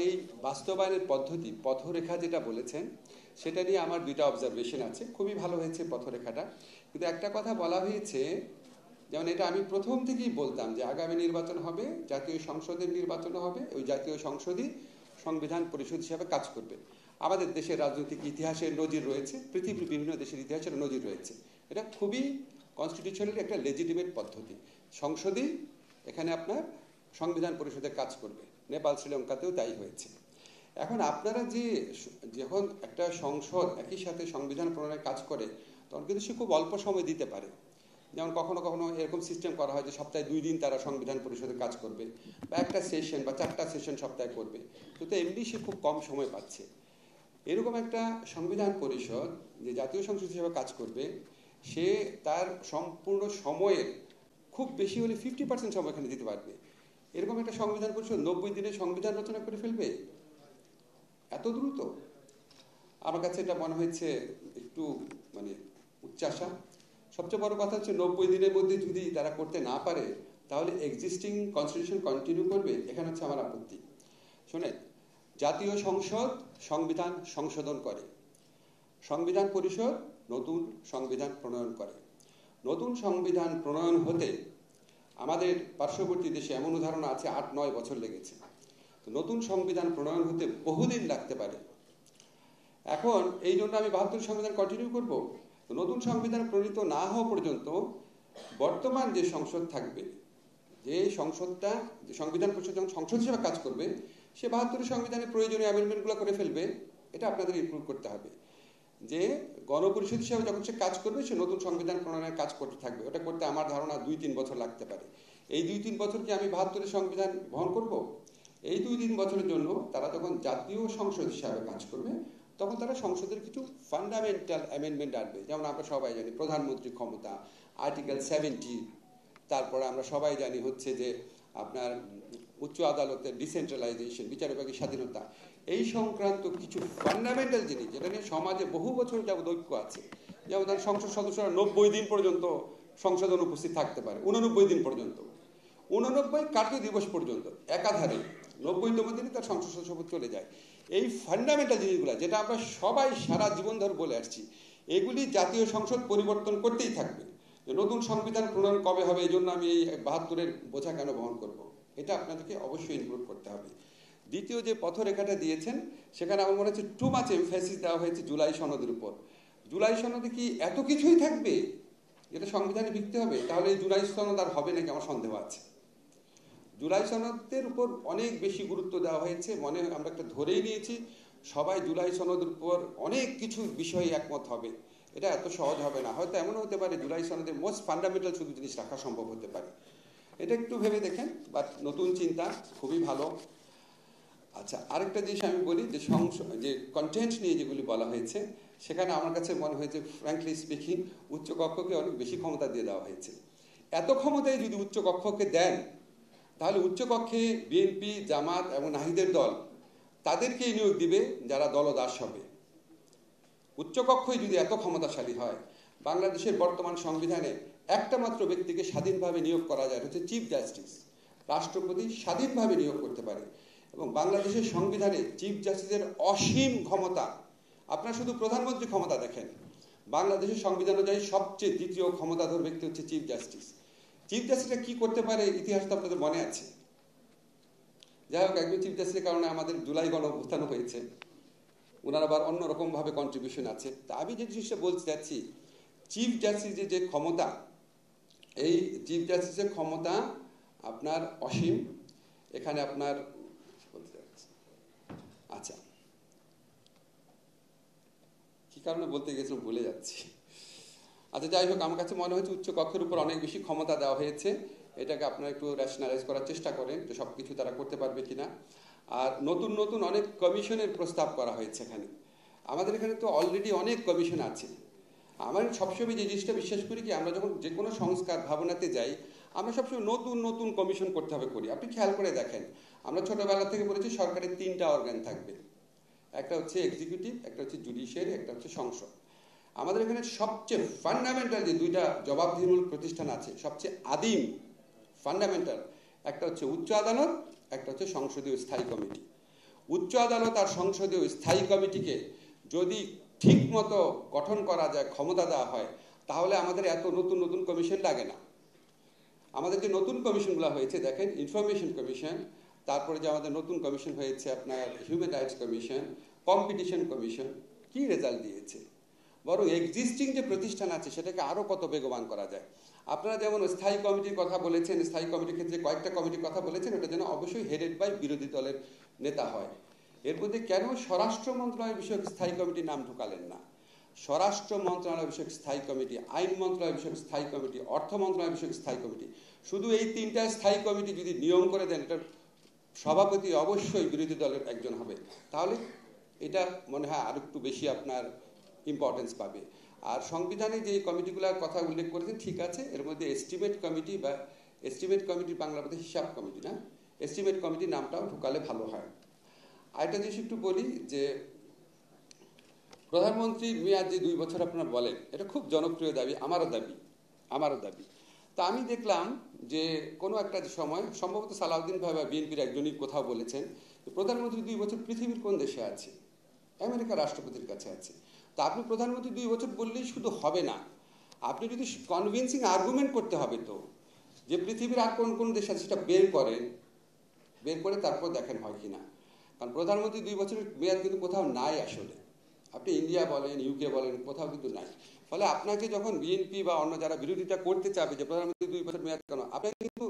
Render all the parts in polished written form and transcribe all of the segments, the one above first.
এই বাস্তবায়নের পদ্ধতি পথরেখা যেটা বলেছেন সেটা নিয়ে আমার দুইটা অবজারভেশন আছে। খুবই ভালো হয়েছে পথরেখাটা, কিন্তু একটা কথা বলা হয়েছে, যেমন এটা আমি প্রথম থেকেই বলতাম যে আগামী নির্বাচন হবে, জাতীয় সংসদের নির্বাচন হবে, ওই জাতীয় সংসদই সংবিধান পরিষদ হিসাবে কাজ করবে। আমাদের দেশের রাজনৈতিক ইতিহাসের নজির রয়েছে, পৃথিবীর বিভিন্ন দেশের ইতিহাসের নজির রয়েছে। এটা খুবই কনস্টিটিউশনালি একটা লেজিটিমেট পদ্ধতি। সংসদই এখানে আপনার সংবিধান পরিষদে কাজ করবে। নেপাল শ্রীলঙ্কাতেও তাই হয়েছে। এখন আপনারা যে যখন একটা সংসদ একই সাথে সংবিধান প্রণয়নের কাজ করে, তখন কিন্তু সে খুব অল্প সময় দিতে পারে। যেমন কখনো কখনো এরকম সিস্টেম করা হয় যে সপ্তাহে 2 দিন তারা সংবিধান পরিষদে কাজ করবে, বা একটা সেশন বা 4টা সেশন সপ্তাহে করবে, কিন্তু এমনি সে খুব কম সময় পাচ্ছে। এরকম একটা সংবিধান পরিষদ যে জাতীয় সংসদ হিসেবে কাজ করবে, সে তার সম্পূর্ণ সময়ের খুব বেশি হলে 50% সময় এখানে দিতে পারবে। এরকম একটা সংবিধান পরিষদ 90 দিনে সংবিধান রচনা করে ফেলবে এত দ্রুত? আমার কাছে এটা মনে হয়েছে একটু মানে উচ্চাশা। সবচেয়ে বড় কথা হচ্ছে 90 দিনের মধ্যে যদি তারা করতে না পারে, তাহলে এক্সিস্টিং কনস্টিটিউশন কন্টিনিউ করবে। এখানে হচ্ছে আমার আপত্তি। শোনেন, জাতীয় সংসদ সংবিধান সংশোধন করে, সংবিধান পরিষদ নতুন সংবিধান প্রণয়ন করে। নতুন সংবিধান প্রণয়ন হতে আমাদের পার্শ্ববর্তী দেশে এমন উদাহরণ আছে 8-9 বছর লেগেছে। তো নতুন সংবিধান প্রণয়ন হতে বহুদিন লাগতে পারে। এখন এই জন্য আমি 72 সংবিধান কন্টিনিউ করব? তো নতুন সংবিধান প্রণীত না হওয়া পর্যন্ত বর্তমান যে সংসদ থাকবে, যে সংসদটা, যে সংবিধান পরিষদ যখন সংসদ হিসেবে কাজ করবে, সে 72 সংবিধানের প্রয়োজনীয় অ্যামেন্ডমেন্টগুলো করে ফেলবে। এটা আপনাদের ইমপ্রুভ করতে হবে যে গণপরিষদ হিসাবে যখন সে কাজ করবে, সে নতুন সংবিধান প্রণয়নের কাজ করতে থাকবে। ওটা করতে আমার ধারণা 2-3 বছর লাগতে পারে। এই 2-3 বছর কি আমি 72 সংবিধান বহন করব? এই 2-3 বছরের জন্য তারা যখন জাতীয় সংসদ হিসাবে কাজ করবে, তখন তারা সংসদের কিছু ফান্ডামেন্টাল অ্যামেন্ডমেন্ট আনবে। যেমন আমরা সবাই জানি প্রধানমন্ত্রী ক্ষমতা, আর্টিকেল 70, তারপরে আমরা সবাই জানি হচ্ছে যে আপনার উচ্চ আদালতের ডিসেন্ট্রালাইজেশন, বিচার বিভাগের স্বাধীনতা, এই সংক্রান্ত কিছু ফান্ডামেন্টাল জিনিস যেটা নিয়ে সমাজে বহু বছর যাবত ঐক্য আছে। যেমন তার সংসদ সদস্যরা 90 দিন পর্যন্ত সংসদে উপস্থিত থাকতে পারে, 89 দিন পর্যন্ত, 89 কার্য দিবস পর্যন্ত একাধারে 90তম দিনে তার সংসদ সদস্য চলে যায়। এই ফান্ডামেন্টাল জিনিসগুলো যেটা আমরা সবাই সারা জীবন ধরে বলে আসছি, এগুলি জাতীয় সংসদ পরিবর্তন করতেই থাকবে। নতুন সংবিধান প্রণয়ন কবে হবে, এই জন্য আমি এই 72-এর বোঝা কেন বহন করব? এটা আপনাদেরকে অবশ্যই ইনক্লুড করতে হবে। দ্বিতীয় যে পথরেখাটা দিয়েছেন, সেখানে আমার মনে হচ্ছে টু মাচ এমফাসিস দেওয়া হয়েছে জুলাই সনদের উপর। জুলাই সনদে কি এত কিছুই থাকবে যেটা সংবিধানে লিখতে হবে? তাহলে এই জুলাই সনদ আর হবে নাকি আমার সন্দেহ আছে। জুলাই সনদের উপর অনেক বেশি গুরুত্ব দেওয়া হয়েছে। মনে হয় আমরা একটা ধরেই নিয়েছি সবাই জুলাই সনদের উপর অনেক কিছু বিষয়ে একমত হবে। এটা এত সহজ হবে না। হয়তো এমনও হতে পারে জুলাই সনদের মোস্ট ফান্ডামেন্টাল শুধু জিনিস রাখা সম্ভব হতে পারে। এটা একটু ভেবে দেখেন। বাট নতুন চিন্তা, খুবই ভালো। আচ্ছা, আরেকটা জিনিস আমি বলি যে কন্টেন্ট নিয়ে যেগুলি বলা হয়েছে, সেখানে আমার কাছে মনে হয়েছে ফ্র্যাঙ্কলি স্পিকিং উচ্চকক্ষকে অনেক বেশি ক্ষমতা দিয়ে দেওয়া হয়েছে। এত ক্ষমতায় যদি উচ্চকক্ষকে দেন, তাহলে উচ্চকক্ষে বিএনপি, জামাত এবং নাহিদের দল তাদেরকেই নিয়োগ দিবে যারা দলদাস হবে। উচ্চকক্ষই যদি এত ক্ষমতাশালী হয়, বাংলাদেশের বর্তমান সংবিধানে একটা মাত্র ব্যক্তিকে স্বাধীনভাবে নিয়োগ করা যায়, হচ্ছে চিফ জাস্টিস। রাষ্ট্রপতি স্বাধীনভাবে নিয়োগ করতে পারে এবং বাংলাদেশের সংবিধানে চিফ জাস্টিসের অসীম ক্ষমতা। আপনারা শুধু প্রধানমন্ত্রী ক্ষমতা দেখেন, বাংলাদেশের সংবিধান অনুযায়ী সবচেয়ে দ্বিতীয় ক্ষমতাধর ব্যক্তি হচ্ছে চিফ জাস্টিস। চিফ জাস্টিসটা কি করতে পারে ইতিহাস তো আপনাদের মনে আছে। যাই হোক, একজন চিফ জাস্টিসের কারণে আমাদের জুলাই গণ অভ্যুত্থান হয়েছে। ওনার আবার অন্যরকমভাবে কন্ট্রিবিউশন আছে। তা আমি যে জিনিসটা বলতে চাচ্ছি, চিফ জাস্টিসের যে ক্ষমতা, এই চিফ জাস্টিসের ক্ষমতা আপনার অসীম। এখানে আপনার আচ্ছা, কি কারণে বলতে গেছিলাম ভুলে যাচ্ছি। আচ্ছা, যাই হোক, আমার কাছে মনে হচ্ছে উচ্চ কক্ষের উপর অনেক বেশি ক্ষমতা দেওয়া হয়েছে। এটাকে আপনারা একটু রেশনালাইজ করার চেষ্টা করেন যে সব কিছু তারা করতে পারবে কিনা। আর নতুন নতুন অনেক কমিশনের প্রস্তাব করা হয়েছে এখানে। আমাদের এখানে তো অলরেডি অনেক কমিশন আছে। আমার সবসময় যে জিনিসটা বিশ্বাস করি কি, আমরা যখন যে কোনো সংস্কার ভাবনাতে যাই, আমরা সবসময় নতুন নতুন কমিশন করতে হবে করি। আপনি খেয়াল করে দেখেন, আমরা ছোটবেলা থেকে বলেছি সরকারের 3টা অর্গান থাকবে। একটা হচ্ছে এক্সিকিউটিভ, একটা হচ্ছে জুডিশিয়ারি, একটা হচ্ছে সংসদ। আমাদের এখানে সবচেয়ে ফান্ডামেন্টাল যে 2টা জবাবদিহিমূলক প্রতিষ্ঠান আছে, সবচেয়ে আদিম ফান্ডামেন্টাল, একটা হচ্ছে উচ্চ আদালত, একটা হচ্ছে সংসদীয় স্থায়ী কমিটি। আদালত আর সংসদীয় স্থায়ী কমিটিকে যদি ঠিক মতো গঠন করা যায়, ক্ষমতা দেওয়া হয়, তাহলে আমাদের এত নতুন নতুন কমিশন লাগে না। আমাদের যে নতুন কমিশনগুলো হয়েছে দেখেন, ইনফরমেশন কমিশন, তারপরে যে আমাদের নতুন কমিশন হয়েছে আপনার human rights commission, competition commission, কি রেজাল্ট দিয়েছে? বরং এক্সিস্টিং যে প্রতিষ্ঠান আছে সেটাকে আরও কত বেগবান করা যায়। আপনারা যেমন স্থায়ী কমিটির কথা বলেছেন, স্থায়ী কমিটির ক্ষেত্রে কয়েকটা কমিটির কথা বলেছেন, ওটা যেন অবশ্যই হেডেড বাই বিরোধী দলের নেতা হয়। এর মধ্যে কেন স্বরাষ্ট্র মন্ত্রণালয় বিষয়ক স্থায়ী কমিটির নাম ঢুকালেন না? স্বরাষ্ট্র মন্ত্রণালয় বিষয়ক স্থায়ী কমিটি, আইন মন্ত্রণালয় বিষয়ক স্থায়ী কমিটি, অর্থ মন্ত্রণালয় বিষয়ক স্থায়ী কমিটি, শুধু এই তিনটা স্থায়ী কমিটি যদি নিয়ম করে দেন, এটার সভাপতি অবশ্যই বিরোধী দলের একজন হবে, তাহলে এটা মনে হয় আর একটু বেশি আপনার ইম্পর্টেন্স পাবে। আর সংবিধানে যে কমিটিগুলোর কথা উল্লেখ করেছেন ঠিক আছে, এর মধ্যে এস্টিমেট কমিটি বা এস্টিমেট কমিটি বাংলা মধ্যে হিসাব কমিটি, না, এস্টিমেট কমিটির নামটাও ঢুকালে ভালো হয়। আরেকটা জিনিস একটু বলি যে প্রধানমন্ত্রীর মেয়াদ যে 2 বছর আপনারা বলেন, এটা খুব জনপ্রিয় দাবি, আমারও দাবি। তা আমি দেখলাম যে কোনো একটা সময় সম্ভবত সালাউদ্দিন ভাই বা বিএনপির একজনই কোথাও বলেছেন যে প্রধানমন্ত্রী 2 বছর পৃথিবীর কোন দেশে আছে? আমেরিকার রাষ্ট্রপতির কাছে আছে। তা আপনি প্রধানমন্ত্রী 2 বছর বললেই শুধু হবে না, আপনি যদি কনভিন্সিং আর্গুমেন্ট করতে হবে তো, যে পৃথিবীর আর কোন কোন দেশ আছে সেটা বের করে তারপর দেখেন হয় কিনা। কারণ প্রধানমন্ত্রী 2 বছরের মেয়াদ কিন্তু কোথাও নাই আসলে। আপনি ইন্ডিয়া বলেন, ইউকে বলেন, কোথাও কিন্তু নাই। ফলে আপনাকে যখন বিএনপি বা অন্য যারা বিরোধিতা করতে চাবে যে প্রধানমন্ত্রী 2 বছর মেয়াদ কেন, আপনাকে কিন্তু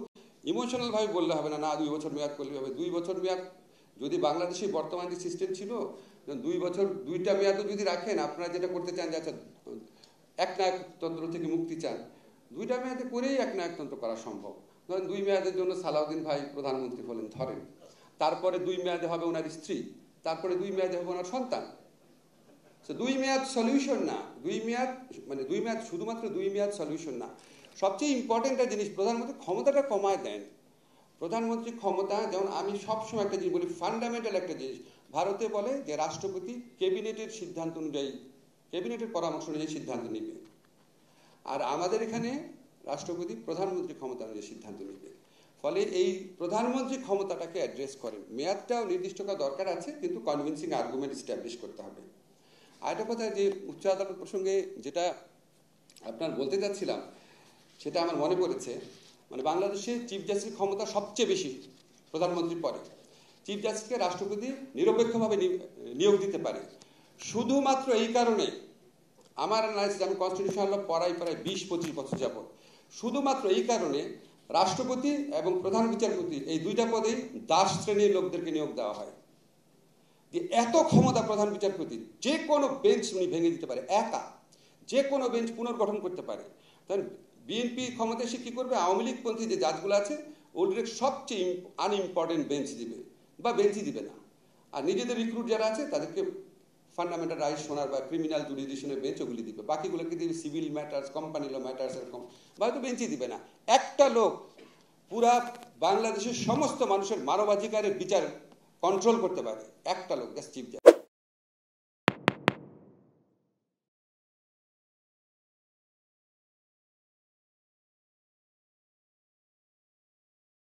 ইমোশনাল ভাবে বললে হবে না, 2 বছর মেয়াদ করলে হবে। 2 বছর মেয়াদ যদি বাংলাদেশে বর্তমান যে সিস্টেম ছিল, 2 বছর 2টা মেয়াদও যদি রাখেন, আপনারা যেটা করতে চান যে আচ্ছা একনায়কতন্ত্র থেকে মুক্তি চান, 2টা মেয়াদে করেই একনায়কতন্ত্র করা সম্ভব। ধরেন 2 মেয়াদের জন্য সালাউদ্দিন ভাই প্রধানমন্ত্রী হলেন ধরেন, তারপরে 2 মেয়াদে হবে ওনার স্ত্রী, তারপরে 2 মেয়াদে হবে ওনার সন্তান। 2 মেয়াদ সলিউশন না, 2 মেয়াদ শুধুমাত্র 2 মেয়াদ সলিউশন না। সবচেয়ে ইম্পর্টেন্ট একটা জিনিস, প্রধানমন্ত্রী ক্ষমতাটা কমায় দেন। প্রধানমন্ত্রী ক্ষমতা, যেমন আমি সবসময় একটা জিনিস বলি, ফান্ডামেন্টাল একটা জিনিস, ভারতে বলে যে রাষ্ট্রপতি ক্যাবিনেটের সিদ্ধান্ত অনুযায়ী, ক্যাবিনেটের পরামর্শ অনুযায়ী সিদ্ধান্ত নেবে, আর আমাদের এখানে রাষ্ট্রপতি প্রধানমন্ত্রী ক্ষমতা অনুযায়ী সিদ্ধান্ত নেবে। ফলে এই প্রধানমন্ত্রী ক্ষমতাটাকে অ্যাড্রেস করেন। মেয়াদটাও নির্দিষ্ট করা দরকার আছে, কিন্তু কনভিন্সিং আর্গুমেন্ট এস্টাবলিশ করতে হবে। আরেকটা কথা, যে উচ্চ আদালত প্রসঙ্গে যেটা আপনার বলতে চাচ্ছিলাম, সেটা আমার মনে পড়েছে। বাংলাদেশে চিফ জাস্টিসের ক্ষমতা সবচেয়ে বেশি প্রধানমন্ত্রীর পরে। চিফ জাস্টিসকে রাষ্ট্রপতি নিরপেক্ষভাবে নিয়োগ দিতে পারে। শুধুমাত্র এই কারণে আমার অ্যানালাইসিস, আমি কনস্টিটিউশনাল ল পড়াই প্রায় 20-25 বছর যাবত, শুধুমাত্র এই কারণে রাষ্ট্রপতি এবং প্রধান বিচারপতি এই 2টা পদেই দাস শ্রেণীর লোকদেরকে নিয়োগ দেওয়া হয়। যে এত ক্ষমতা প্রধান বিচারপতির, যে কোনো বেঞ্চ উনি ভেঙে দিতে পারে, একা যে কোনো বেঞ্চ পুনর্গঠন করতে পারে। তাহলে বিএনপি ক্ষমতা এসে কী করবে? আওয়ামী লীগপন্থী যে জাজগুলো আছে ওদের সবচেয়ে আনইম্পর্টেন্ট বেঞ্চ দিবে বা বেঞ্চই দিবে না, আর নিজেদের রিক্রুট যারা আছে তাদেরকে ফান্ডামেন্টাল রাইটস শোনার বা ক্রিমিনাল জুডিশনের বেঞ্চ ওগুলি দিবে, বাকিগুলোকে দিবে civil matters, company law matters, এরকম, বা হয়তো বেঞ্চই দিবে না। একটা লোক পুরা বাংলাদেশের সমস্ত মানুষের মানবাধিকারের বিচার কন্ট্রোল করতে পারে, একটা লোক, জাস্ট চিফ জাস্টিস।